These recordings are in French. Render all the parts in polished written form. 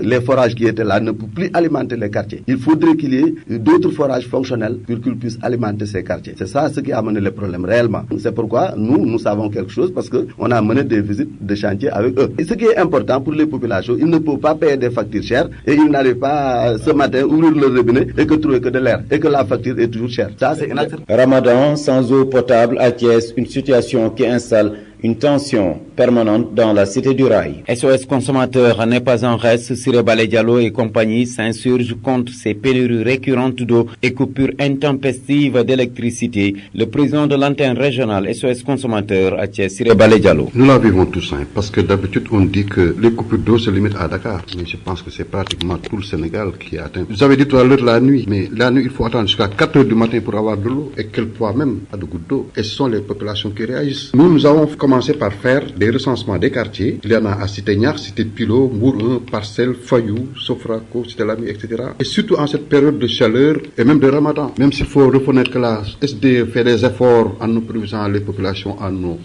les forages qui étaient là ne peuvent plus alimenter les quartiers. Il faudrait qu'il y ait d'autres forages fonctionnels pour qu'ils puissent alimenter ces quartiers. C'est ça ce qui a amené le problème réellement. C'est pourquoi nous savons quelque chose parce qu'on a mené des visites de chantier avec eux. Et ce qui est important pour les populations, ils ne peuvent pas payer des factures chères et ils n'arrivent pas ce matin ouvrir le robinet et que trouver que de l'air et que la facture est toujours chère. Ça, c'est inacceptable. Ramadan sans eau potable à Thiès, une situation qui installe une tension permanente dans la cité du rail. SOS consommateur n'est pas en reste. Siré Balé Diallo et compagnie s'insurgent contre ces pénuries récurrentes d'eau et coupures intempestives d'électricité. Le président de l'antenne régionale SOS consommateur à Thiès, Siré Balé Diallo. Nous la vivons tous, parce que d'habitude on dit que les coupures d'eau se limitent à Dakar. Mais je pense que c'est pratiquement tout le Sénégal qui est atteint. Vous avez dit tout à l'heure la nuit, mais la nuit il faut attendre jusqu'à 4 heures du matin pour avoir de l'eau et quelquefois même pas de gouttes d'eau. Et ce sont les populations qui réagissent. Nous avons commencé par faire des recensements des quartiers. Il y en a à Cité Niar, Cité Pilot, Mbour 1, Parcelles, Fayou, Sofraco, Cité Lamy, etc. Et surtout en cette période de chaleur et même de Ramadan. Même s'il faut reconnaître que la SDE fait des efforts en nous provisant les populations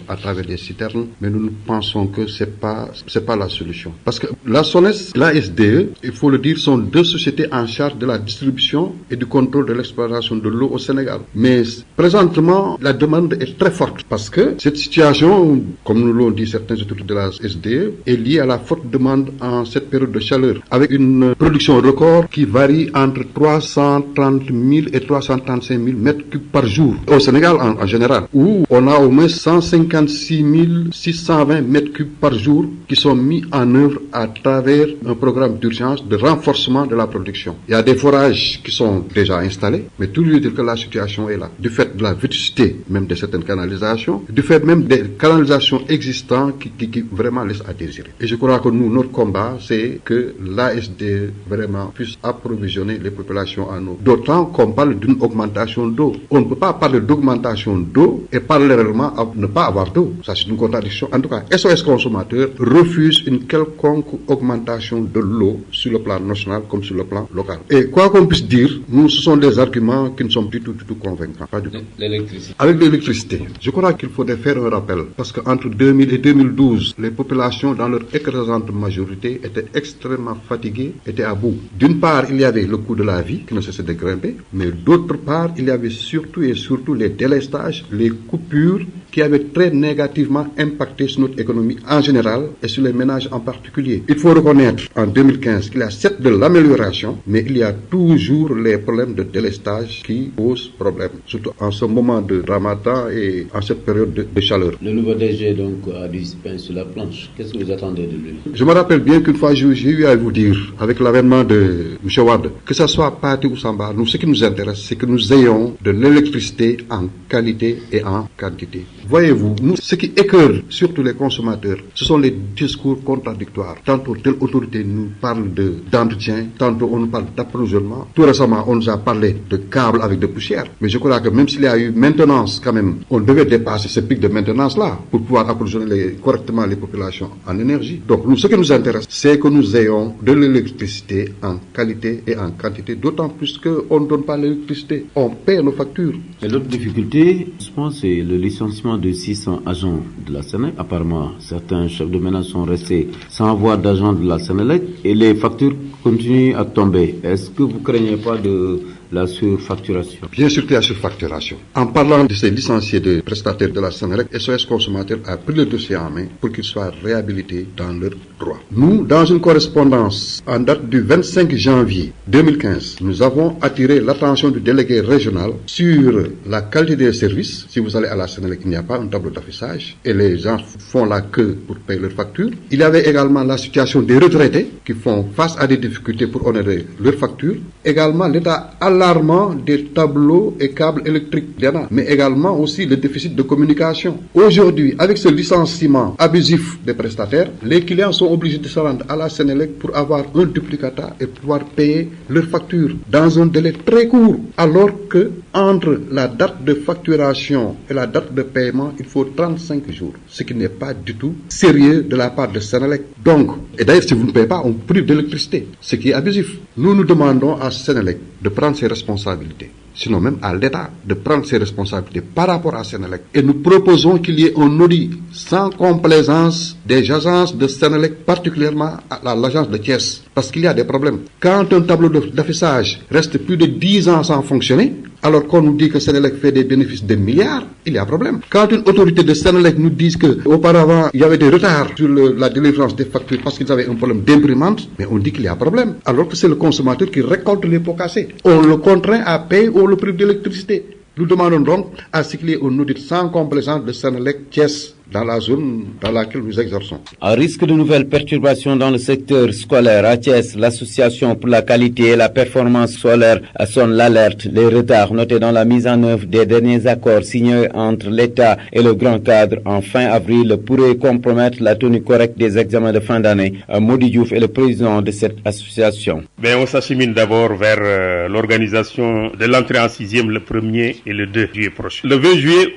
à travers des citernes, mais nous pensons que c'est pas la solution. Parce que la SONES, la SDE, il faut le dire, sont deux sociétés en charge de la distribution et du contrôle de l'exploitation de l'eau au Sénégal. Mais présentement, la demande est très forte parce que cette situation, comme nous l'ont dit certains autorités de la SDE, est liée à la forte demande en cette période de chaleur, avec une production record qui varie entre 330 000 et 335 000 mètres cubes par jour au Sénégal en général, où on a au moins 156 620 mètres cubes par jour qui sont mis en œuvre à travers un programme d'urgence de renforcement de la production. Il y a des forages qui sont déjà installés, mais tout lui dire que la situation est là, du fait de la vétusté même de certaines canalisations, du fait même des canalisations existantes qui vraiment laissent à désirer. Et je crois que notre combat, c'est que l'ASD vraiment puisse approvisionner les populations en eau. D'autant qu'on parle d'une augmentation d'eau. On ne peut pas parler d'augmentation d'eau et parallèlement ne pas avoir d'eau. Ça, c'est une contradiction. En tout cas, SOS consommateur refuse une quelconque augmentation de l'eau sur le plan national comme sur le plan local. Et quoi qu'on puisse dire, ce sont des arguments qui ne sont du tout convaincants. Pas du tout. L'électricité. Avec l'électricité, je crois qu'il faudrait faire un rappel parce qu'entre 2000 et 2012, les populations dans leur écrasante majorité étaient extrêmement fatiguées, étaient à bout. D'une part, il y avait le coût de la vie qui ne cessait de grimper, mais d'autre part, il y avait surtout les délestages, les coupures qui avaient très négativement impacté sur notre économie en général et sur les ménages en particulier. Il faut reconnaître en 2015 qu'il y a certes de l'amélioration, mais il y a toujours les problèmes de délestage qui posent problème, surtout en ce moment de Ramadan et en cette période de chaleur. Le nouveau DG donc a du pain sur la planche. Qu'est-ce que vous attendez de lui? Je me rappelle bien qu'une fois j'ai eu à vous dire, avec l'avènement de M. Wade, que ce soit Pati ou Samba, ce qui nous intéresse, c'est que nous ayons de l'électricité en qualité et en quantité. Voyez-vous, ce qui écœure surtout les consommateurs, ce sont les discours contradictoires. Tantôt telle autorité nous parle d'entretien, tantôt on nous parle d'approvisionnement. Tout récemment, on nous a parlé de câbles avec de poussière. Mais je crois que même s'il y a eu maintenance quand même, on devait dépasser ce pic de maintenance-là pour pouvoir approvisionner correctement les populations en énergie. Donc ce qui nous intéresse, c'est que nous ayons de l'électricité en qualité et en quantité, d'autant plus qu'on ne donne pas l'électricité, on paie nos factures. Et l'autre difficulté, je pense, c'est le licenciement de 600 agents de la Sénélec. Apparemment, certains chefs de ménage sont restés sans avoir d'agents de la Sénélec et les factures continuent à tomber. Est-ce que vous ne craignez pas de la surfacturation? Bien sûr qu'il y a surfacturation. En parlant de ces licenciés de prestataires de la Sénélec, SOS Consommateur a pris le dossier en main pour qu'ils soient réhabilités dans leurs droits. Nous, dans une correspondance en date du 25 janvier 2015, nous avons attiré l'attention du délégué régional sur la qualité des services. Si vous allez à la Sénélec, il n'y a pas un tableau d'affichage et les gens font la queue pour payer leurs factures. Il y avait également la situation des retraités qui font face à des difficultés pour honorer leurs factures. Également l'état alarmant des tableaux et câbles électriques, mais également aussi le déficit de communication. Aujourd'hui, avec ce licenciement abusif des prestataires, les clients sont obligés de se rendre à la Sénélec pour avoir un duplicata et pouvoir payer leurs factures dans un délai très court, alors que entre la date de facturation et la date de paiement, il faut 35 jours, ce qui n'est pas du tout sérieux de la part de Sénélec. Donc, et d'ailleurs, si vous ne payez pas, on prive d'électricité, ce qui est abusif. Nous demandons à Sénélec de prendre ses responsabilités, sinon même à l'État de prendre ses responsabilités par rapport à Senelec. Et nous proposons qu'il y ait un audit sans complaisance des agences de Senelec, particulièrement à l'agence de Thiès, parce qu'il y a des problèmes. Quand un tableau d'affichage reste plus de 10 ans sans fonctionner, alors qu'on nous dit que Senelec fait des bénéfices de milliards, il y a un problème. Quand une autorité de Senelec nous dit qu'auparavant, il y avait des retards sur la délivrance des factures parce qu'ils avaient un problème d'imprimante, mais on dit qu'il y a un problème, alors que c'est le consommateur qui récolte les pots cassés. On le contraint à payer le prix de l'électricité. Nous demandons donc à ce qu'il y ait un audit sans complaisance de Senelec Thiès dans la zone dans laquelle nous exerçons. À risque de nouvelles perturbations dans le secteur scolaire, à Thiès, l'Association pour la qualité et la performance scolaire sonne l'alerte. Les retards notés dans la mise en œuvre des derniers accords signés entre l'État et le grand cadre en fin avril pourraient compromettre la tenue correcte des examens de fin d'année. Mody Diouf est le président de cette association. On s'achemine d'abord vers l'organisation de l'entrée en 6e le 1er et le 2 juillet prochain. Le 20 juillet,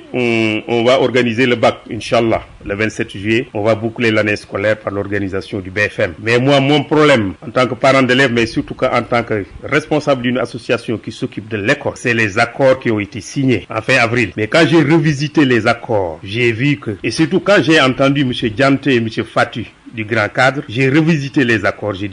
on va organiser le bac, Inch'Allah. Le 27 juillet, on va boucler l'année scolaire par l'organisation du BFM. Mais moi, mon problème, en tant que parent d'élève, mais surtout en tant que responsable d'une association qui s'occupe de l'école, c'est les accords qui ont été signés en fin avril. Mais quand j'ai revisité les accords, j'ai vu que, et surtout quand j'ai entendu M. Diante et M. Fatu du grand cadre, j'ai revisité les accords, j'ai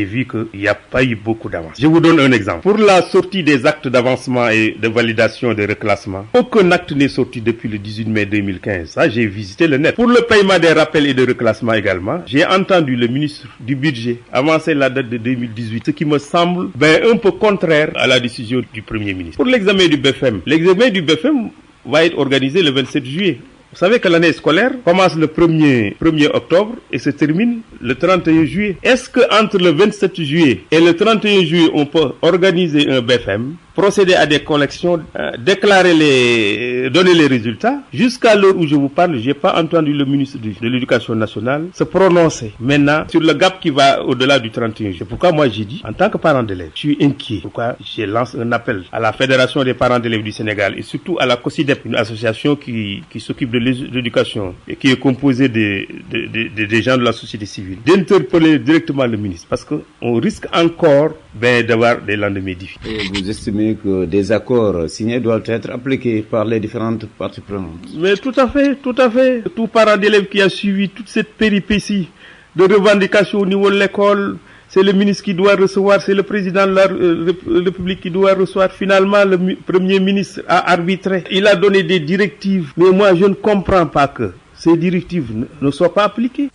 vu qu'il n'y a pas eu beaucoup d'avance. Je vous donne un exemple. Pour la sortie des actes d'avancement et de validation de reclassement, aucun acte n'est sorti depuis le 18 mai 2015. Ça, j'ai visité le net. Pour le paiement des rappels et de reclassement également, j'ai entendu le ministre du budget avancer la date de 2018, ce qui me semble un peu contraire à la décision du Premier ministre. Pour l'examen du BFM va être organisé le 27 juillet. Vous savez que l'année scolaire commence le 1er octobre et se termine le 31 juillet. Est-ce que entre le 27 juillet et le 31 juillet, on peut organiser un BFM, procéder à des collections, donner les résultats? Jusqu'à l'heure où je vous parle, j'ai pas entendu le ministre de l'Éducation nationale se prononcer maintenant sur le gap qui va au-delà du 31 juillet. C'est pourquoi moi j'ai dit, en tant que parent d'élève, je suis inquiet. Pourquoi je lance un appel à la Fédération des parents d'élèves du Sénégal et surtout à la COSIDEP, une association qui s'occupe de l'éducation et qui est composée des gens de la société civile, d'interpeller directement le ministre parce qu'on risque encore d'avoir des lendemains difficiles. Et vous estimez que des accords signés doivent être appliqués par les différentes parties prenantes? Mais tout à fait. Tout parent d'élève qui a suivi toute cette péripétie de revendication au niveau de l'école, c'est le ministre qui doit recevoir, c'est le président de la République qui doit recevoir. Finalement, le Premier ministre a arbitré. Il a donné des directives. Mais moi, je ne comprends pas que ces directives ne soient pas appliquées.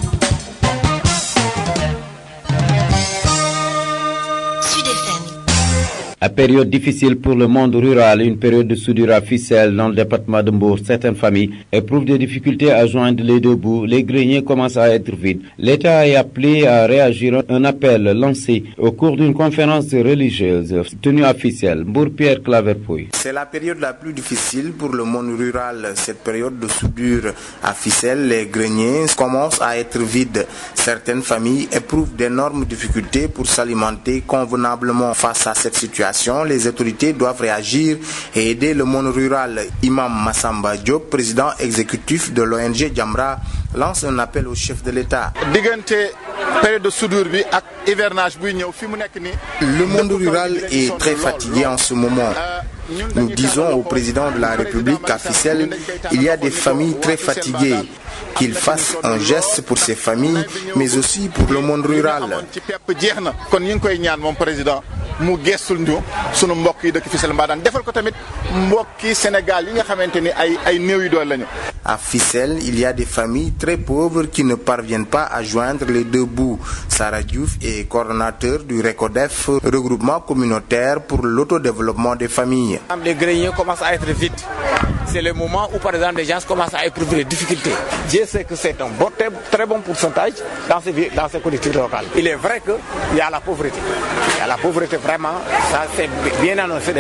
À période difficile pour le monde rural, une période de soudure à ficelle dans le département de Mbour, certaines familles éprouvent des difficultés à joindre les deux bouts. Les greniers commencent à être vides. L'État est appelé à réagir. Un appel lancé au cours d'une conférence religieuse tenue à Ficelle. Mbour, Pierre Claverpouille. C'est la période la plus difficile pour le monde rural. Cette période de soudure à ficelle, les greniers commencent à être vides. Certaines familles éprouvent d'énormes difficultés pour s'alimenter convenablement. Face à cette situation, les autorités doivent réagir et aider le monde rural. Imam Massamba Diop, président exécutif de l'ONG Jamra, lance un appel au chef de l'État. Le monde rural est très fatigué en ce moment. Nous disons au président de la République qu'à Ficelle, il y a des familles très fatiguées. Qu'il fasse un geste pour ces familles, mais aussi pour le monde rural. À Ficelle, il y a des familles très pauvres qui ne parviennent pas à joindre les deux bouts. Sarah Diouf est coordonnateur du RECODEF, regroupement communautaire pour l'autodéveloppement des familles. Les greniers commencent à être vides. C'est le moment où, par exemple, les gens commencent à éprouver des difficultés. Je sais que c'est un très bon pourcentage dans ces collectivités locales. Il est vrai qu'il y a la pauvreté. Il y a la pauvreté vraiment, ça c'est bien annoncé,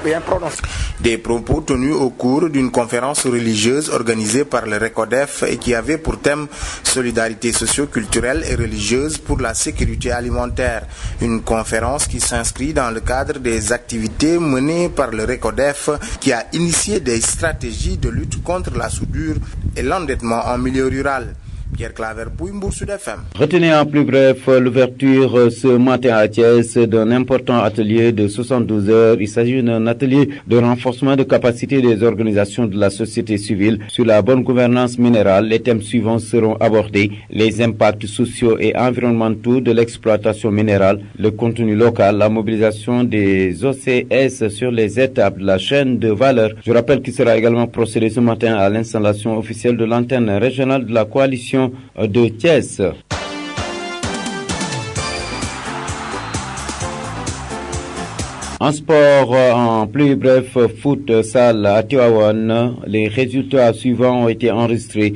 bien prononcé. Des propos tenus au cours d'une conférence religieuse organisée par le RECODEF et qui avait pour thème solidarité socio-culturelle et religieuse pour la sécurité alimentaire. Une conférence qui s'inscrit dans le cadre des activités menées par le RECODEF qui a initié des stratégies de lutte contre la soudure et l'endettement en milieu rural. Pierre Claver Pouy, Mbour Sud FM. Retenez en plus bref l'ouverture ce matin à Thiès d'un important atelier de 72 heures. Il s'agit d'un atelier de renforcement de capacité des organisations de la société civile sur la bonne gouvernance minérale. Les thèmes suivants seront abordés: les impacts sociaux et environnementaux de l'exploitation minérale, le contenu local, la mobilisation des OCS sur les étapes de la chaîne de valeur. Je rappelle qu'il sera également procédé ce matin à l'installation officielle de l'antenne régionale de la coalition de Thiès. En sport, en plus bref, foot salle à Tivaouane, les résultats suivants ont été enregistrés.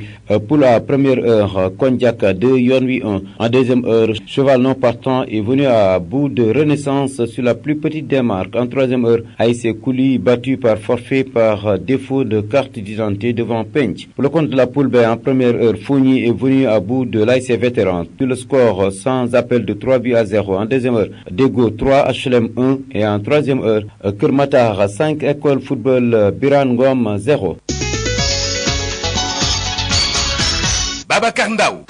Pour la première heure, Kondiak 2, Yonwi 1. En deuxième heure, Cheval non partant est venu à bout de renaissance sur la plus petite des marques. En troisième heure, Aïssé Kouli battu par forfait par défaut de carte d'identité devant Pench. Pour le compte de la poule B, en première heure, Fougny est venu à bout de l'Aïssé vétéran. Sur le score sans appel de 3-0. En deuxième heure, Dego 3, HLM 1 et en troisième heure, Kermatar 5, École Football Birangom 0. Babacar Ndaw.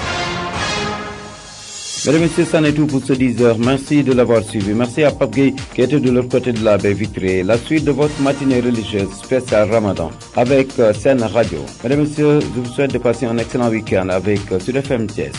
Mesdames et messieurs, c'en est tout pour ce 10h. Merci de l'avoir suivi. Merci à Pape Gueye qui était de l'autre côté de la baie vitrée. La suite de votre matinée religieuse spéciale Ramadan avec Sen Radio. Mesdames et messieurs, je vous souhaite de passer un excellent week-end avec Sud FM Thiès.